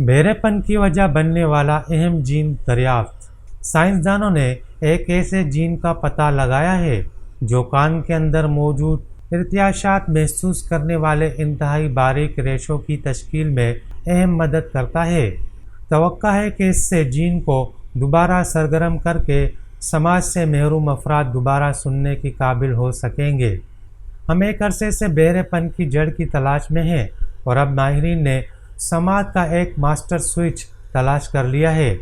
بہرے پن کی وجہ بننے والا اہم جین دریافت۔ سائنسدانوں نے ایک ایسے جین کا پتہ لگایا ہے جو کان کے اندر موجود ارتعاشات محسوس کرنے والے انتہائی باریک ریشوں کی تشکیل میں اہم مدد کرتا ہے۔ توقع ہے کہ اس سے جین کو دوبارہ سرگرم کر کے سماج سے محروم افراد دوبارہ سننے کے قابل ہو سکیں گے۔ ہم ایک عرصے سے بہرے پن کی جڑ کی تلاش میں ہیں اور اب ماہرین نے سماعت کا ایک ماسٹر سوئچ تلاش کر لیا ہے۔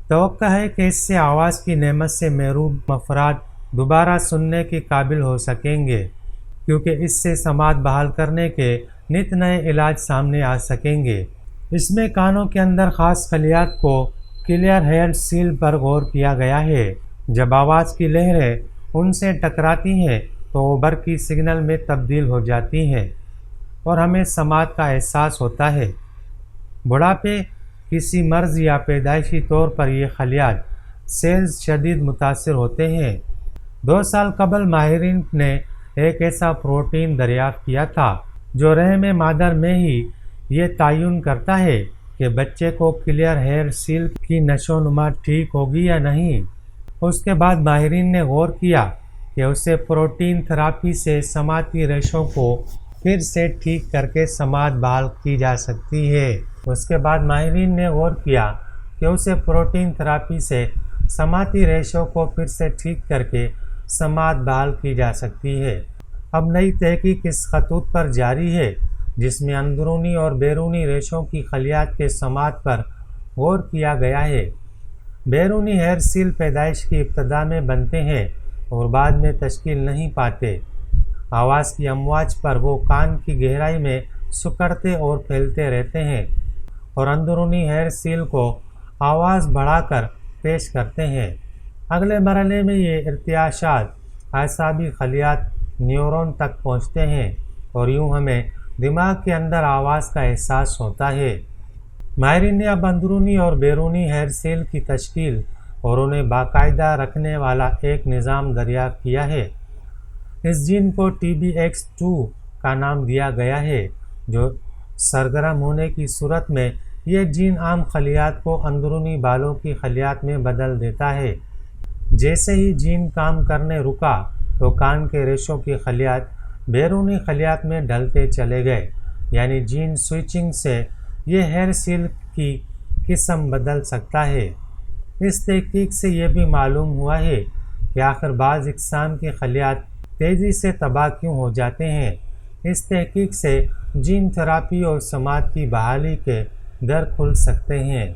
توقع ہے کہ اس سے آواز کی نعمت سے محروم افراد دوبارہ سننے کے قابل ہو سکیں گے، کیونکہ اس سے سماعت بحال کرنے کے نت نئے علاج سامنے آ سکیں گے۔ اس میں کانوں کے اندر خاص خلیات کو کلیئر ہیئر سیل پر غور کیا گیا ہے۔ جب آواز کی لہریں ان سے ٹکراتی ہیں تو وہ برقی سگنل میں تبدیل ہو جاتی ہیں اور ہمیں سماعت کا احساس ہوتا ہے۔ بڑھاپے، کسی مرض یا پیدائشی طور پر یہ خلیات سیلز شدید متاثر ہوتے ہیں۔ 2 سال قبل ماہرین نے ایک ایسا پروٹین دریافت کیا تھا جو رحم مادر میں ہی یہ تعین کرتا ہے کہ بچے کو کلیئر ہیئر سیل کی نشو و نما ٹھیک ہوگی یا نہیں۔ اس کے بعد ماہرین نے غور کیا کہ اسے پروٹین تھراپی سے سماعتی ریشوں کو پھر سے ٹھیک کر کے سماعت بحال کی جا سکتی ہے۔ اس کے بعد ماہرین نے غور کیا کہ اسے پروٹین تھراپی سے سماعتی ریشوں کو پھر سے ٹھیک کر کے سماعت بحال کی جا سکتی ہے۔ اب نئی تحقیق اس خطوط پر جاری ہے جس میں اندرونی اور بیرونی ریشوں کی خلیات کے سماعت پر غور کیا گیا ہے۔ بیرونی ہیئر سیل پیدائش کی ابتدا میں بنتے ہیں اور بعد میں تشکیل نہیں پاتے۔ آواز کی امواج پر وہ کان کی گہرائی میں سکڑتے اور پھیلتے رہتے ہیں اور اندرونی ہیئر سیل کو آواز بڑھا کر پیش کرتے ہیں۔ اگلے مرحلے میں یہ ارتعاشات اعصابی خلیات نیورون تک پہنچتے ہیں اور یوں ہمیں دماغ کے اندر آواز کا احساس ہوتا ہے۔ ماہرین نے اب اندرونی اور بیرونی ہیئر سیل کی تشکیل اور انہیں باقاعدہ رکھنے والا ایک نظام دریافت کیا ہے۔ اس جین کو TBX2 کا نام دیا گیا ہے، جو سرگرم ہونے کی صورت میں یہ جین عام خلیات کو اندرونی بالوں کی خلیات میں بدل دیتا ہے۔ جیسے ہی جین کام کرنے رکا تو کان کے ریشوں کی خلیات بیرونی خلیات میں ڈھلتے چلے گئے، یعنی جین سوئچنگ سے یہ ہیئر سیل کی قسم بدل سکتا ہے۔ اس تحقیق سے یہ بھی معلوم ہوا ہے کہ آخر بعض اقسام کی خلیات تیزی سے تباہ کیوں ہو جاتے ہیں۔ اس تحقیق سے جین تھراپی اور سماعت کی بحالی کے در کھل سکتے ہیں۔